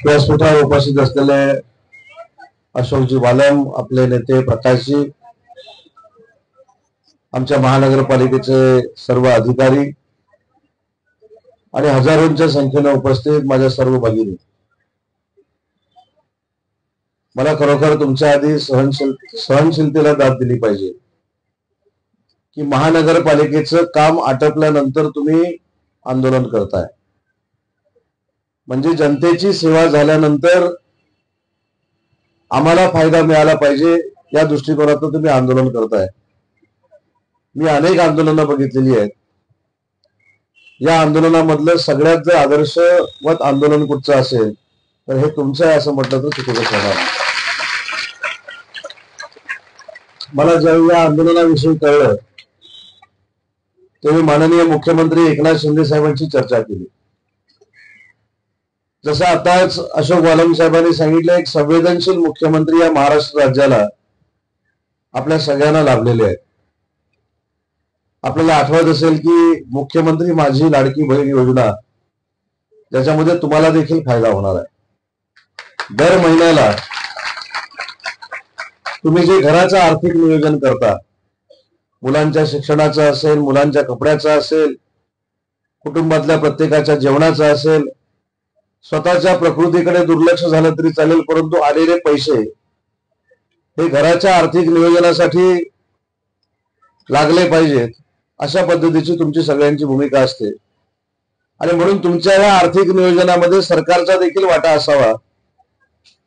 व्यासपीठावर उपस्थित असलेले अशोकजी वालम, आपले नेते प्रकाशजी, आमच्या महानगरपालिकेचे सर्व अधिकारी आणि हजारोंच्या संख्येने उपस्थित माझ्या सर्व भगिनी, मला खरोखर तुमच्या आधी सहनशीलतेला दाद दिली पाहिजे की महानगरपालिकेचं काम आटपल्यानंतर तुम्ही आंदोलन करताय, म्हणजे जनतेची सेवा झाल्यानंतर आम्हाला फायदा मिळाला पाहिजे या दृष्टिकोनातून तुम्ही आंदोलन करताय। मी अनेक आंदोलनं बघितलेली आहेत। या आंदोलनामधलं सगळ्यात जर आदर्शवत आंदोलन कुठचं असेल तर हे तुमचं आहे असं म्हटलं तर चुकीचं ठरणार नाही। मला ज्यावेळी या आंदोलनाविषयी कळलं तेव्हा माननीय मुख्यमंत्री एकनाथ शिंदे साहेबांची चर्चा केली। जसं आताच अशोक वालम साहेबांनी सांगितलं, एक संवेदनशील मुख्यमंत्री या महाराष्ट्र राज्याला आपल्या सगळ्यांना लाभलेले आहेत। आपल्याला आठवत असेल की मुख्यमंत्री माझी लाडकी बहीण योजना, ज्याच्यामध्ये तुम्हाला देखील फायदा होणार आहे। दर महिन्याला तुम्ही जे घराचं आर्थिक नियोजन करता, मुलांच्या शिक्षणाचं असेल, मुलांच्या कपड्याचं असेल, कुटुंबातल्या प्रत्येकाच्या जेवणाचं असेल, स्वतःच्या प्रकृतीकडे दुर्लक्ष झालं तरी चालेल, परंतु आलेले पैसे हे घराच्या आर्थिक नियोजनासाठी लागले पाहिजेत, अशा पद्धतीची तुमची सगळ्यांची भूमिका असते। आणि म्हणून तुमच्या या आर्थिक नियोजनामध्ये सरकारचा देखील वाटा असावा,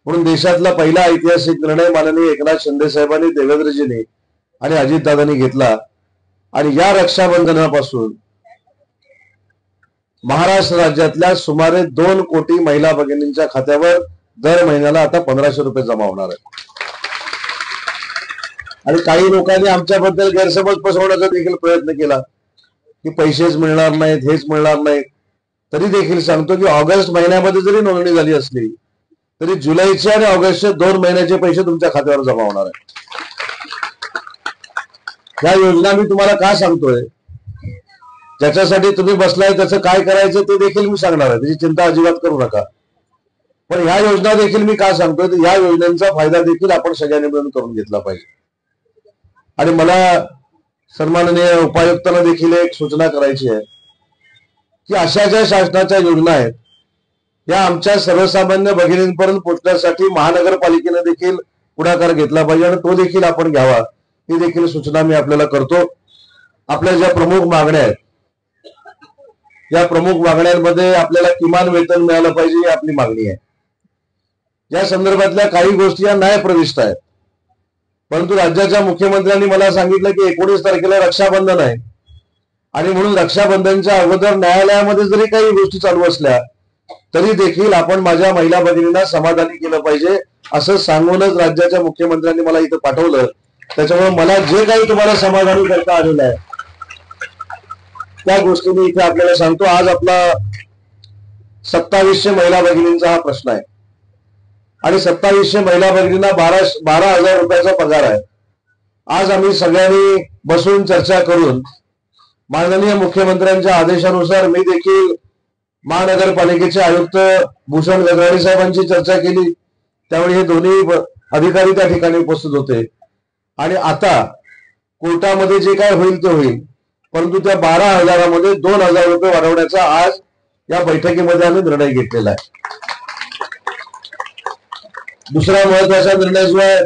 म्हणून देशातला पहिला ऐतिहासिक निर्णय माननीय एकनाथ शिंदे साहेबांनी, देवेंद्रजींनी आणि अजितदादांनी घेतला। आणि या रक्षाबंधनापासून महाराष्ट्र राज्यातल्या सुमारे 2 कोटी महिला भगिनींच्या खात्यावर दर महिन्याला आता 1500 रुपये जमा होणार आहे। आणि काही लोकांनी आमच्याबद्दल गैरसमज पसरवण्याचा देखील प्रयत्न केला की पैसेच मिळणार नाहीत, हेच मिळणार नाहीत। तरी देखील सांगतो की ऑगस्ट महिन्यामध्ये जरी नोंदणी झाली असली तरी जुलैचे आणि ऑगस्टचे 2 महिन्याचे पैसे तुमच्या खात्यावर जमा होणार आहेत। या योजना मी तुम्हाला का सांगतोय, ज्याच्यासाठी तुम्ही बसलाय त्याचं काय करायचं ते देखील मी सांगणार आहे, त्याची चिंता अजिबात करू नका। पण ह्या योजना देखील मी का सांगतोय तर या योजनांचा फायदा देखील आपण सगळ्यांनी मिळून करून घेतला पाहिजे। आणि मला सन्माननीय उपायुक्तांना देखील एक सूचना करायची आहे की अशा ज्या शासनाच्या योजना आहेत या आमच्या सर्वसामान्य भगिनींपर्यंत पोहोचण्यासाठी महानगरपालिकेने देखील पुढाकार घेतला पाहिजे आणि तो देखील आपण घ्यावा, ही देखील सूचना मी आपल्याला करतो। आपल्या ज्या प्रमुख मागण्या आहेत, या प्रमुख मागण्यांमध्ये आपल्याला किमान वेतन मिळालं पाहिजे ही आपली मागणी आहे। या संदर्भातल्या काही गोष्टी या न्यायप्रविष्ट आहेत, परंतु राज्याच्या मुख्यमंत्र्यांनी मला सांगितलं की 19 तारखेला रक्षाबंधन आहे आणि म्हणून रक्षाबंधनच्या अगोदर न्यायालयामध्ये जरी काही गोष्टी चालू असल्या तरी देखील आपण माझ्या महिला भगिनींना समाधानी केलं पाहिजे, असं सांगूनच राज्याच्या मुख्यमंत्र्यांनी मला इथं पाठवलं। त्याच्यामुळे मला जे काही तुम्हाला समाधानी करता आलेलं आहे त्या गोष्टी मी इथे आपल्याला सांगतो। आज आपला 2700 महिला भगिनींचा हा प्रश्न आहे आणि 2700 महिला भगिनींना 12,000 रुपयाचा पगार आहे। आज आम्ही सगळ्यांनी बसून चर्चा करून माननीय मुख्यमंत्र्यांच्या आदेशानुसार मी देखील महानगरपालिकेचे आयुक्त भूषण गगराणी साहेबांची चर्चा केली, त्यावेळी हे दोन्ही अधिकारी त्या ठिकाणी उपस्थित होते। आणि आता कोर्टामध्ये जे काय होईल ते होईल, परंतु त्या 12,000मध्ये 2,000 रुपये वाढवण्याचा आज या बैठकीमध्ये आम्ही निर्णय घेतलेला आहे। दुसरा महत्वाचा निर्णय जो आहे,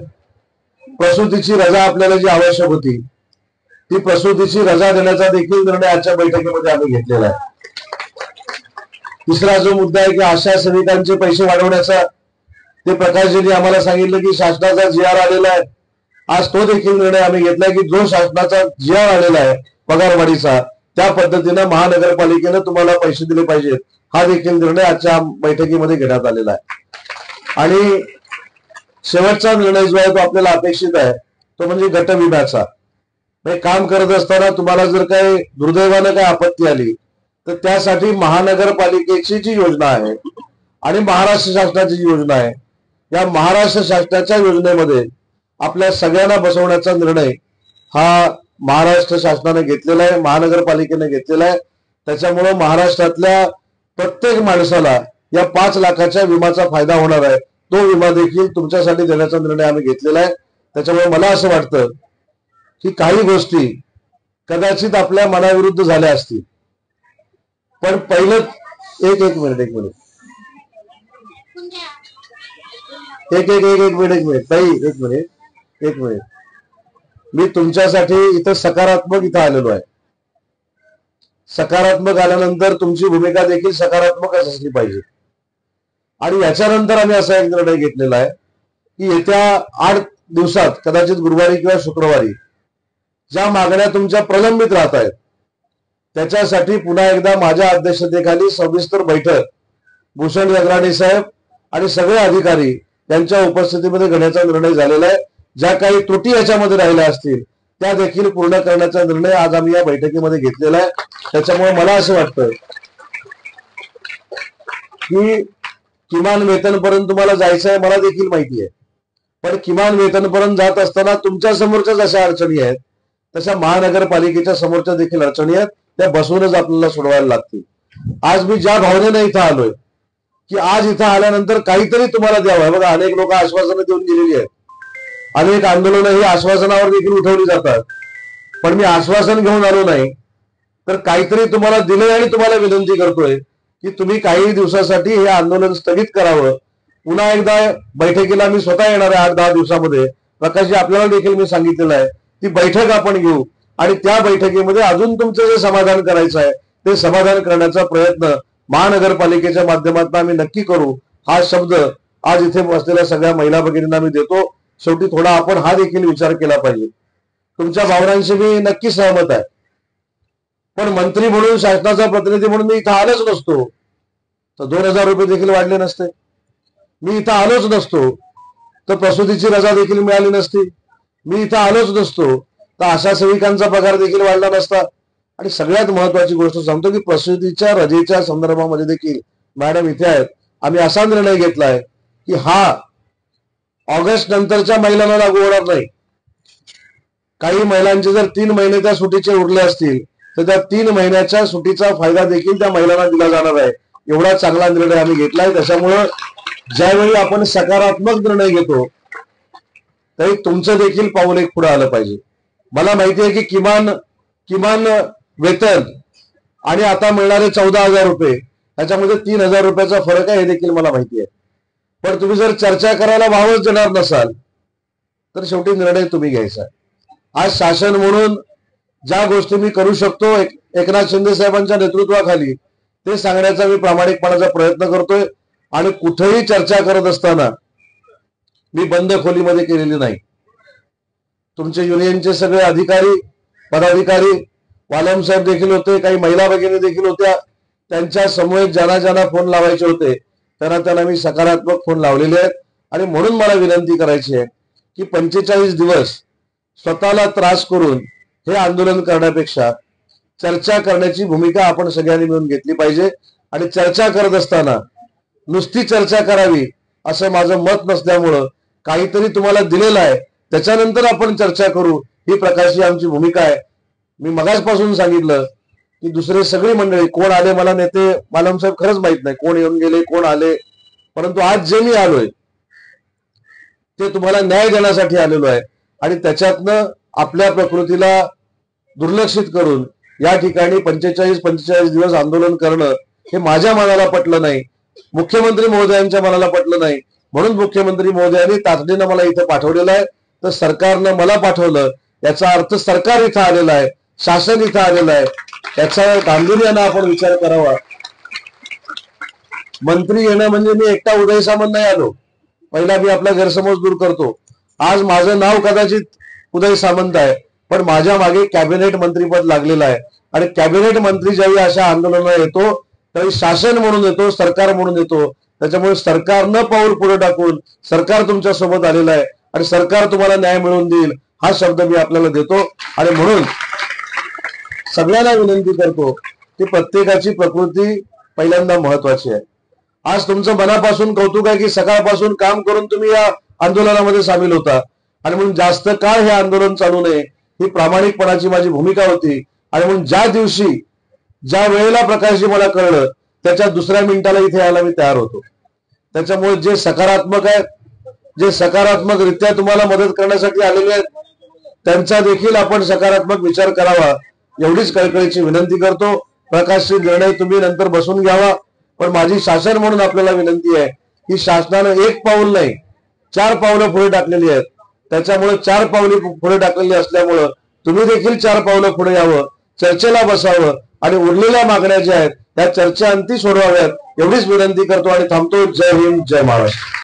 प्रसूतीची रजा आपल्याला जी आवश्यक होती ती प्रसूतीची रजा देण्याचा देखील निर्णय आजच्या बैठकीमध्ये आम्ही घेतलेला आहे। तिसरा जो मुद्दा आहे की आशा सेविकांचे पैसे वाढवण्याचा, ते प्रकाशजींनी आम्हाला सांगितलं की शासनाचा GR आलेला आहे, आज तो देखील निर्णय आम्ही घेतलाय की जो शासनाचा GR आलेला आहे पगारवाढीचा, त्या पद्धतीने महानगरपालिकेने तुम्हाला पैसे दिले पाहिजेत, हा देखील निर्णय आजच्या बैठकीमध्ये घेण्यात आलेला आहे। आणि शेवटचा निर्णय जो आहे तो आपल्याला अपेक्षित आहे तो म्हणजे गटविम्याचा। काम करत असताना तुम्हाला जर काही दुर्दैवानं काही आपत्ती आली तर त्यासाठी महानगरपालिकेची जी योजना आहे आणि महाराष्ट्र शासनाची जी योजना आहे, या महाराष्ट्र शासनाच्या योजनेमध्ये आपल्या सगळ्यांना बसवण्याचा निर्णय हा महाराष्ट्र शासनाने घेतलेला आहे, महानगरपालिकेने घेतलेला आहे। त्याच्यामुळे महाराष्ट्रातल्या प्रत्येक माणसाला या 5 लाखाच्या विमाचा फायदा होणार आहे, तो विमा देखील तुमच्यासाठी देण्याचा निर्णय आम्ही घेतलेला आहे. त्याच्यामुळे मला असं वाटतं की काही गोष्टी कदाचित आपल्या मनाविरुद्ध झाल्या असतील, पण पहिलं एक मिनिट मी तुमच्यासाठी इथं सकारात्मक इथं आलेलो आहे. सकारात्मक आल्यानंतर तुमची भूमिका देखील सकारात्मक असली पाहिजे. आणि याच्यानंतर आम्ही असा एक निर्णय घेतलेला आहे की येत्या 8 दिवसात कदाचित गुरुवारी किंवा शुक्रवारी ज्या मागण्या तुमच्या प्रलंबित राहत आहेत त्याच्यासाठी पुन्हा एकदा माझ्या अध्यक्षतेखाली सविस्तर बैठक भूषण गगराणी साहेब आणि सगळे अधिकारी यांच्या उपस्थितीमध्ये घेण्याचा निर्णय झालेला आहे. ज्या काही त्रुटी याच्यामध्ये राहिल्या असतील त्या देखील पूर्ण करण्याचा निर्णय आज आम्ही या बैठकीमध्ये घेतलेला आहे. त्याच्यामुळे मला असं वाटतं की किमान वेतनपर्यंत तुम्हाला जायचं आहे, मला देखील माहिती आहे, पण किमान वेतनपर्यंत जात असताना तुमच्या समोरच्या जशा अडचणी आहेत तशा महानगरपालिकेच्या समोरच्या देखील अडचणी आहेत, त्या बसूनच आपल्याला सोडवायला लागतील. आज मी ज्या भावनेने इथं आलोय की आज इथं आल्यानंतर काहीतरी तुम्हाला द्यावं. बघा, अनेक लोक आश्वासनं देऊन गेलेली आहेत, अनेक आंदोलनं ही आश्वासनावर देखील उठवली जातात, पण मी आश्वासन घेऊन आलो नाही, तर काहीतरी तुम्हाला दिलंय आणि तुम्हाला विनंती करतोय की तुम्ही काही दिवसासाठी हे आंदोलन स्थगित करावं. पुन्हा एकदा बैठकीला मी स्वतः येणार आहे 8-10 दिवसामध्ये. प्रकाशजी, आपल्याला देखील मी सांगितलेलं आहे ती बैठक आपण घेऊ आणि त्या बैठकीमध्ये अजून तुमचं जे समाधान करायचं आहे ते समाधान करण्याचा प्रयत्न महानगरपालिकेच्या माध्यमातून आम्ही नक्की करू. हा शब्द आज इथे बसलेल्या सगळ्या महिला भगिनींना मी देतो. शेवटी थोडा आपण हा देखील विचार केला पाहिजे. तुमच्या भावनांशी मी नक्की सहमत आहे, पण मंत्री म्हणून, शासनाचा प्रतिनिधी म्हणून मी इथं आलोच नसतो तर 2000 रुपये देखील वाढले नसते. मी इथं आलोच नसतो तर प्रसूतीची रजा देखील मिळाली नसती. मी इथं आलोच नसतो तर आशा सेविकांचा पगार देखील वाढला नसता. आणि सगळ्यात महत्वाची गोष्ट सांगतो की प्रसूतीच्या रजेच्या संदर्भामध्ये देखील मॅडम इथे आहेत, आम्ही असा निर्णय घेतलाय की हा ऑगस्ट नंतरच्या महिलांना लागू होणार नाही. काही महिलांचे जर 3 महिने त्या सुटीचे उरले असतील तर त्या 3 महिन्याच्या सुटीचा फायदा देखील त्या महिलांना दिला जाणार आहे. एवढा चांगला निर्णय आम्ही घेतलाय. त्याच्यामुळं ज्यावेळी आपण सकारात्मक निर्णय घेतो तरी तुमचं देखील पाऊल एक पुढे आलं पाहिजे. मला माहिती आहे की किमान वेतन आणि आता मिळणारे 14,000 रुपये त्याच्यामध्ये 3,000 रुपयाचा फरक आहे, हे देखील मला माहिती आहे. पण तुम्ही जर चर्चा करायला वावच देणार नसाल तर शेवटी निर्णय तुम्ही घ्यायचा. आज शासन म्हणून ज्या गोष्टी मी करू शकतो एकनाथ शिंदे साहेबांच्या नेतृत्वाखाली ते सांगण्याचा मी प्रामाणिकपणाचा प्रयत्न करतोय. आणि कुठेही चर्चा करत असताना मी बंद खोलीमध्ये केलेली नाही. तुमचे युनियनचे सगळे अधिकारी, पदाधिकारी, वालम साहेब देखील होते, काही महिला भगिनी देखील होत्या. त्यांच्या समूह ज्यांना फोन लावायचे होते त्यांना मी सकारात्मक फोन लावलेले आहेत. आणि म्हणून मला विनंती करायची आहे की 45 दिवस स्वतःला त्रास करून हे आंदोलन करण्यापेक्षा चर्चा करण्याची भूमिका आपण सगळ्यांनी मिळून घेतली पाहिजे. आणि चर्चा करत असताना नुसती चर्चा करावी असं माझं मत नसल्यामुळं काहीतरी तुम्हाला दिलेलं आहे त्याच्यानंतर आपण चर्चा करू, ही प्रकारची आमची भूमिका आहे. मी मगाचपासून सांगितलं की दुसरे सगळी मंडळी कोण आले, मला नेते मालम साहेब खरंच माहित नाही कोण येऊन गेले, कोण आले, परंतु आज जे मी आलोय ते तुम्हाला न्याय देण्यासाठी आलेलो आहे. आणि त्याच्यातनं आपल्या प्रकृतीला दुर्लक्षित करून या ठिकाणी 45 दिवस आंदोलन करणं हे माझ्या मनाला पटलं नाही, मुख्यमंत्री महोदयांच्या मनाला पटलं नाही. म्हणून मुख्यमंत्री महोदयांनी तातडीनं मला इथं पाठवलेलं आहे. तर सरकारनं मला पाठवलं याचा अर्थ सरकार इथं आलेलं आहे, शासन इथं आलेलं आहे. याचा गांभीर्यानं आपण विचार करावा. मंत्री येणं म्हणजे मी एकटा उदय सामंत नाही आलो. पहिला मी आपला गैरसमज दूर करतो. आज माझं नाव कदाचित उदय सामंत आहे, पण माझ्या मागे कॅबिनेट मंत्रीपद लागलेलं आहे. आणि कॅबिनेट मंत्री ज्यावेळी अशा आंदोलनाला येतो त्यावेळी शासन म्हणून येतो, सरकार म्हणून येतो. त्याच्यामुळे सरकारनं पाऊल पुढे टाकून सरकार तुमच्या सोबत आलेलं आहे आणि सरकार तुम्हाला न्याय मिळवून देईल हा शब्द मी आपल्याला देतो. आणि म्हणून सगळ्यांना विनंती करतो की प्रत्येकाची प्रकृती पहिल्यांदा महत्वाची आहे. आज तुमचं मनापासून कौतुक आहे की सकाळपासून काम करून तुम्ही या आंदोलनामध्ये सामील होता. आणि म्हणून जास्त काळ हे आंदोलन चालू नये ही प्रामाणिकपणाची माझी भूमिका होती. आणि म्हणून ज्या दिवशी ज्या वेळेला प्रकाशजी मला कळलं त्याच्या दुसऱ्या मिनिटाला इथे यायला मी तयार होतो. त्याच्यामुळे जे सकारात्मक आहेत, जे सकारात्मकरित्या तुम्हाला मदत करण्यासाठी आलेले आहेत, त्यांचा देखील आपण सकारात्मक विचार करावा एवढीच कळकळीची विनंती करतो. प्रकाशची निर्णय तुम्ही नंतर बसून घ्यावा, पण माझी शासन म्हणून आपल्याला विनंती आहे की शासनानं एक पाऊल नाही 4 पावलं पुढे टाकलेली आहेत. त्याच्यामुळे 4 पावले पुढे टाकलेली असल्यामुळं तुम्ही देखील 4 पावलं पुढे यावं, चर्चेला बसावं आणि उरलेल्या मागण्या ज्या आहेत त्या चर्चेअंती सोडवाव्यात एवढीच विनंती करतो आणि थांबतो. जय हिंद, जय महाराष्ट्र.